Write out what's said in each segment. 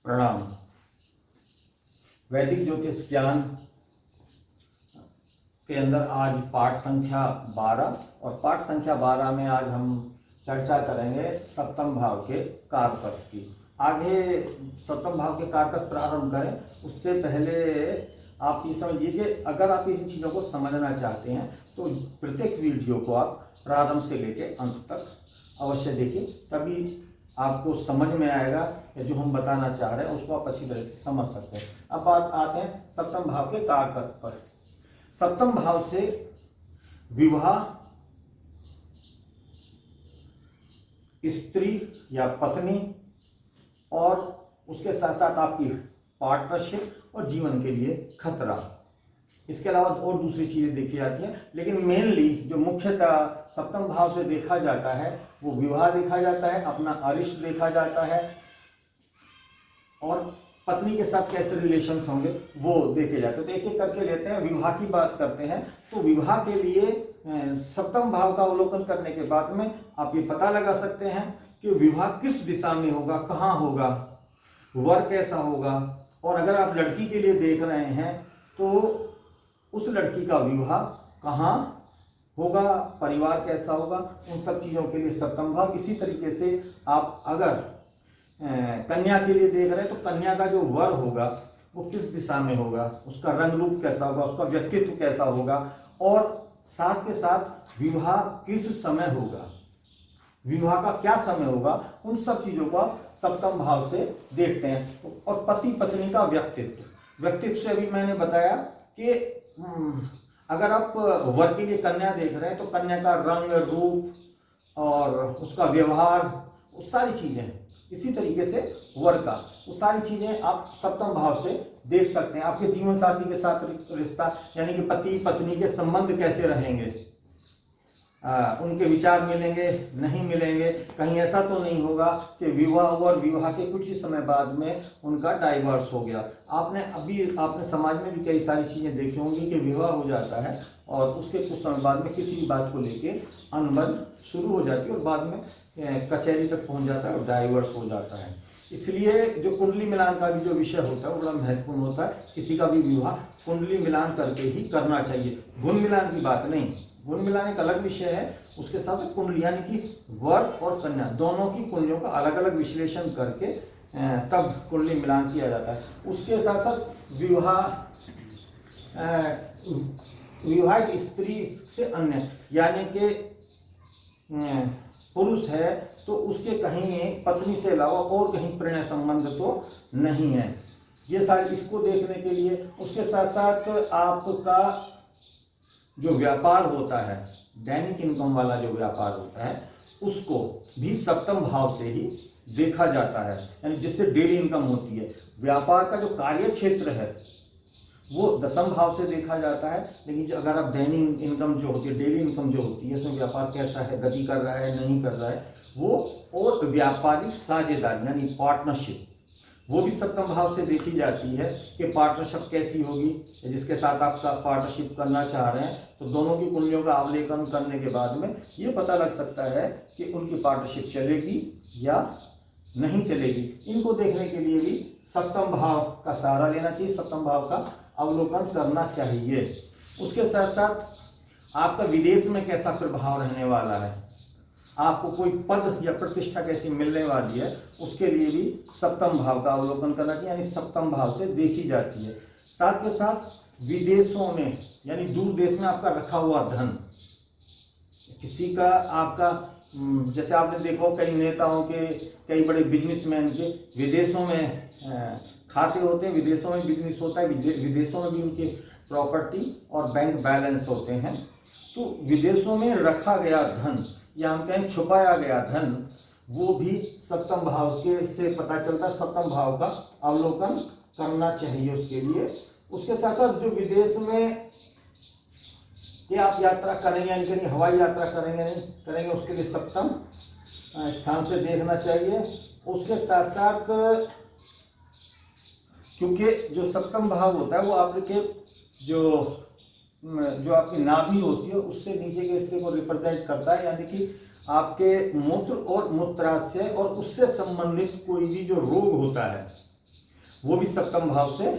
प्रणाम। वैदिक ज्योतिष ज्ञान के अंदर आज पाठ संख्या 12 और पाठ संख्या 12 में आज हम चर्चा करेंगे सप्तम भाव के कारक की। आगे सप्तम भाव के कारक प्रारंभ करें उससे पहले आप ये समझिए कि अगर आप इन चीज़ों को समझना चाहते हैं तो प्रत्येक वीडियो को आप प्रारंभ से लेकर अंत तक अवश्य देखिए, तभी आपको समझ में आएगा कि जो हम बताना चाह रहे हैं उसको आप अच्छी तरह से समझ सकते हैं। अब बात आते हैं सप्तम भाव के कारक पर। सप्तम भाव से विवाह, स्त्री या पत्नी और उसके साथ साथ आपकी पार्टनरशिप और जीवन के लिए खतरा, इसके अलावा और दूसरी चीजें देखी जाती हैं, लेकिन मेनली जो मुख्यतः सप्तम भाव से देखा जाता है वो विवाह देखा जाता है, अपना अरिष्ट देखा जाता है और पत्नी के साथ कैसे रिलेशंस होंगे वो देखे जाते हैं। तो एक एक करके लेते हैं। विवाह की बात करते हैं तो विवाह के लिए सप्तम भाव का अवलोकन करने के बाद में आप ये पता लगा सकते हैं कि विवाह किस दिशा में होगा, कहाँ होगा, वर कैसा होगा, और अगर आप लड़की के लिए देख रहे हैं तो उस लड़की का विवाह कहाँ होगा, परिवार कैसा होगा, उन सब चीज़ों के लिए सप्तम भाव। इसी तरीके से आप अगर कन्या के लिए देख रहे हैं तो कन्या का जो वर होगा वो किस दिशा में होगा, उसका रंग रूप कैसा होगा, उसका व्यक्तित्व कैसा होगा, और साथ के साथ विवाह किस समय होगा, विवाह का क्या समय होगा, उन सब चीज़ों को आप सप्तम भाव से देखते हैं। और पति पत्नी का व्यक्तित्व से अभी मैंने बताया कि अगर आप वर के लिए कन्या देख रहे हैं तो कन्या का रंग रूप और उसका व्यवहार, वो सारी चीजें, इसी तरीके से वर का वो सारी चीजें आप सप्तम भाव से देख सकते हैं। आपके जीवन साथी के साथ रिश्ता यानी कि पति पत्नी के संबंध कैसे रहेंगे, उनके विचार मिलेंगे नहीं मिलेंगे, कहीं ऐसा तो नहीं होगा कि विवाह हुआ और विवाह के कुछ ही समय बाद में उनका डाइवर्स हो गया। आपने समाज में भी कई सारी चीज़ें देखी होंगी कि विवाह हो जाता है और उसके कुछ समय बाद में किसी भी बात को लेके अनबन शुरू हो जाती है और बाद में कचहरी तक पहुंच जाता है और डाइवर्स हो जाता है। इसलिए जो कुंडली मिलान का भी जो विषय होता है वो बड़ा महत्वपूर्ण होता है। किसी का भी विवाह कुंडली मिलान करके ही करना चाहिए, गुण मिलान की बात नहीं। गुण मिलान एक अलग विषय है, उसके साथ कुंडली यानी कि वर और कन्या दोनों की कुंडलियों का अलग अलग विश्लेषण करके तब कुंडली मिलान किया जाता है। उसके साथ साथ विवाहित स्त्री से अन्य यानी कि पुरुष है तो उसके कहीं पत्नी से अलावा और कहीं प्रणय संबंध तो नहीं है। ये सारी इसको देखने के लिए उसके साथ साथ आपका जो व्यापार होता है, दैनिक इनकम वाला जो व्यापार होता है, उसको भी सप्तम भाव से ही देखा जाता है, यानी जिससे डेली इनकम होती है। व्यापार का जो कार्य क्षेत्र है वो दसम भाव से देखा जाता है, लेकिन अगर आप दैनिक इनकम जो होती है, डेली इनकम जो होती है, तो व्यापार कैसा है, गति कर रहा है नहीं कर रहा है, वो और व्यापारिक साझेदारी यानी पार्टनरशिप वो भी सप्तम भाव से देखी जाती है कि पार्टनरशिप कैसी होगी। जिसके साथ आपका पार्टनरशिप करना चाह रहे हैं तो दोनों की कुंडलियों का अवलोकन करने के बाद में ये पता लग सकता है कि उनकी पार्टनरशिप चलेगी या नहीं चलेगी। इनको देखने के लिए भी सप्तम भाव का सहारा लेना चाहिए, सप्तम भाव का अवलोकन करना चाहिए। उसके साथ साथ आपका विदेश में कैसा प्रभाव रहने वाला है, आपको कोई पद या प्रतिष्ठा कैसी मिलने वाली है, उसके लिए भी सप्तम भाव का अवलोकन करना चाहिए, यानी सप्तम भाव से देखी जाती है। साथ के साथ विदेशों में यानी दूर देश में आपका रखा हुआ धन, किसी का आपका जैसे आपने देखो कई नेताओं के, कई बड़े बिजनेसमैन के विदेशों में खाते होते हैं, विदेशों में बिजनेस होता है, विदेशों में भी उनके प्रॉपर्टी और बैंक बैलेंस होते हैं। तो विदेशों में रखा गया धन या हम कहें छुपाया गया धन, वो भी सप्तम भाव के से पता चलता है। सप्तम भाव का अवलोकन करना चाहिए उसके लिए। उसके साथ साथ जो विदेश में कि आप यात्रा करेंगे या नहीं करेंगे, हवाई यात्रा करेंगे नहीं करेंगे, उसके लिए सप्तम स्थान से देखना चाहिए। उसके साथ साथ क्योंकि जो सप्तम भाव होता है वो आपके जो आपकी नाभि होती है उससे नीचे के हिस्से को रिप्रेजेंट करता है, यानी कि आपके मूत्र और मूत्राशय और उससे संबंधित कोई भी जो रोग होता है वो भी सप्तम भाव से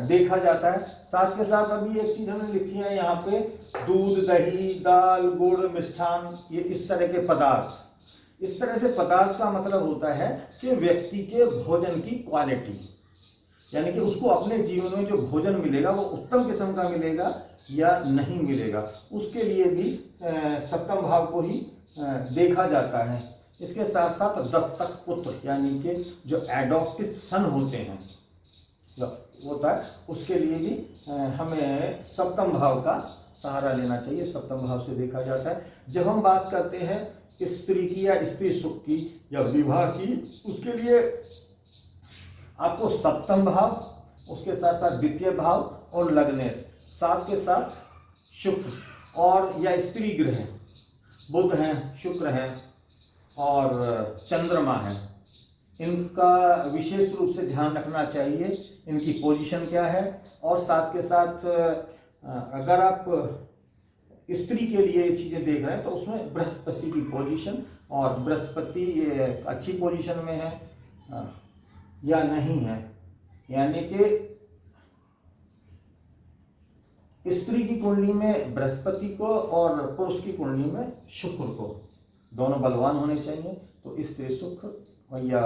देखा जाता है। साथ के साथ अभी एक चीज हमने लिखी है यहाँ पे, दूध, दही, दाल, गुड़, मिष्ठान, ये इस तरह के पदार्थ। इस तरह से पदार्थ का मतलब होता है कि व्यक्ति के भोजन की क्वालिटी, यानी कि उसको अपने जीवन में जो भोजन मिलेगा वो उत्तम किस्म का मिलेगा या नहीं मिलेगा, उसके लिए भी सप्तम भाव को ही देखा जाता है। इसके साथ साथ दत्तक पुत्र यानी कि जो एडॉप्टेड सन होते हैं जो होता है उसके लिए भी हमें सप्तम भाव का सहारा लेना चाहिए, सप्तम भाव से देखा जाता है। जब हम बात करते हैं स्त्री की या स्त्री सुख की या विवाह की, उसके लिए आपको सप्तम भाव, उसके साथ साथ द्वितीय भाव और लग्नेश, साथ के साथ शुक्र और या स्त्री ग्रह बुध हैं, शुक्र हैं और चंद्रमा है, इनका विशेष रूप से ध्यान रखना चाहिए, इनकी पोजीशन क्या है। और साथ के साथ अगर आप स्त्री के लिए चीज़ें देख रहे हैं तो उसमें बृहस्पति की पोजीशन, और बृहस्पति ये अच्छी पोजीशन में है या नहीं है, यानी कि स्त्री की कुंडली में बृहस्पति को और पुरुष की कुंडली में शुक्र को, दोनों बलवान होने चाहिए, तो स्त्री सुख या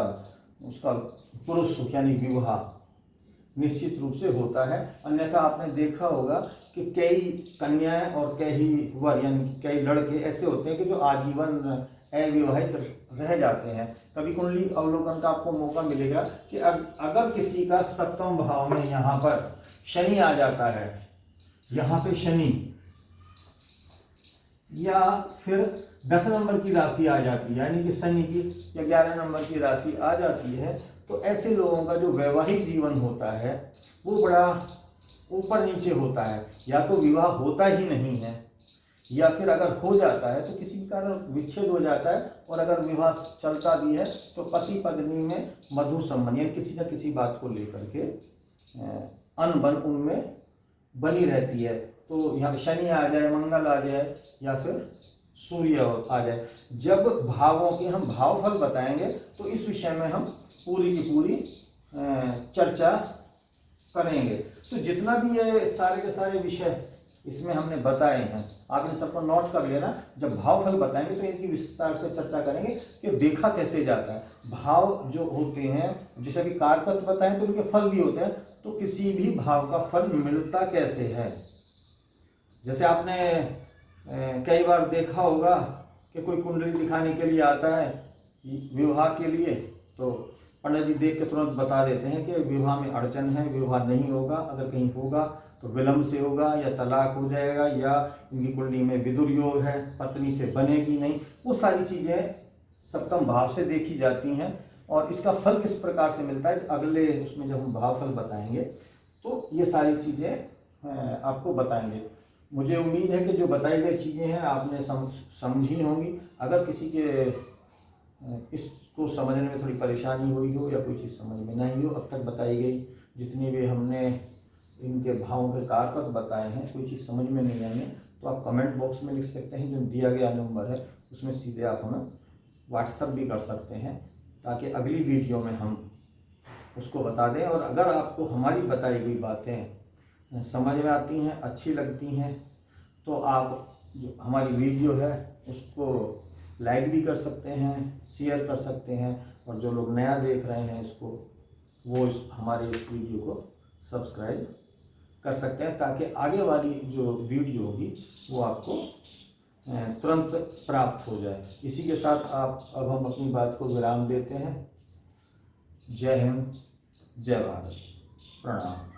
उसका पुरुष सुख यानी विवाह निश्चित रूप से होता है। अन्यथा आपने देखा होगा कि कई कन्याएं और कई वर यानी कई लड़के ऐसे होते हैं कि जो आजीवन अविवाहित रह जाते हैं। कभी कुंडली अवलोकन का आपको मौका मिलेगा कि अगर किसी का सप्तम भाव में यहाँ पर शनि आ जाता है, यहाँ पे शनि या फिर 10 नंबर की राशि आ जाती है, यानी कि शनि की या 11 नंबर की राशि आ जाती है, तो ऐसे लोगों का जो वैवाहिक जीवन होता है वो बड़ा ऊपर नीचे होता है, या तो विवाह होता ही नहीं है या फिर अगर हो जाता है तो किसी भी कारण विच्छेद हो जाता है, और अगर विवाह चलता भी है तो पति पत्नी में मधुर संबंध यानी किसी न किसी बात को लेकर के अनबन उनमें बनी रहती है। तो यहाँ शनि आ जाए, मंगल आ जाए या फिर सूर्य आ जाए, जब भावों की हम भावफल बताएंगे तो इस विषय में हम पूरी की पूरी चर्चा करेंगे। तो जितना भी ये सारे के सारे विषय इसमें हमने बताए हैं आप इन सबको नोट कर लेना। जब भावफल बताएंगे तो इनकी विस्तार से चर्चा करेंगे कि देखा कैसे जाता है। भाव जो होते हैं, जैसे अभी कारपत्र बताएं तो उनके फल भी होते हैं, तो किसी भी भाव का फल मिलता कैसे है। जैसे आपने कई बार देखा होगा कि कोई कुंडली दिखाने के लिए आता है विवाह के लिए, तो पंडित जी देख के तुरंत बता देते हैं कि विवाह में अड़चन है, विवाह नहीं होगा, अगर कहीं होगा तो विलंब से होगा या तलाक हो जाएगा या इनकी कुंडली में विदुर योग है, पत्नी से बनेगी नहीं। वो सारी चीज़ें सप्तम भाव से देखी जाती हैं, और इसका फल किस प्रकार से मिलता है अगले उसमें जब हम भाव फल बताएंगे तो ये सारी चीज़ें आपको बताएंगे। मुझे उम्मीद है कि जो बताई गई चीज़ें हैं आपने समझी होंगी। अगर किसी के इसको समझने में थोड़ी परेशानी हुई हो या कोई चीज़ समझ में नहीं हो, अब तक बताई गई जितनी भी हमने इनके भावों के कारक बताए हैं, कोई चीज़ समझ में नहीं आई है तो आप कमेंट बॉक्स में लिख सकते हैं, जो दिया गया नंबर है उसमें सीधे आप हमें व्हाट्सएप भी कर सकते हैं, ताकि अगली वीडियो में हम उसको बता दें। और अगर आपको हमारी बताई गई बातें समझ में आती हैं, अच्छी लगती हैं, तो आप जो हमारी वीडियो है उसको लाइक भी कर सकते हैं, शेयर कर सकते हैं, और जो लोग नया देख रहे हैं इसको वो हमारे इस वीडियो को सब्सक्राइब कर सकते हैं, ताकि आगे वाली जो वीडियो होगी वो आपको तुरंत प्राप्त हो जाए। इसी के साथ अब हम अपनी बात को विराम देते हैं। जय हिंद, जय भारत, प्रणाम।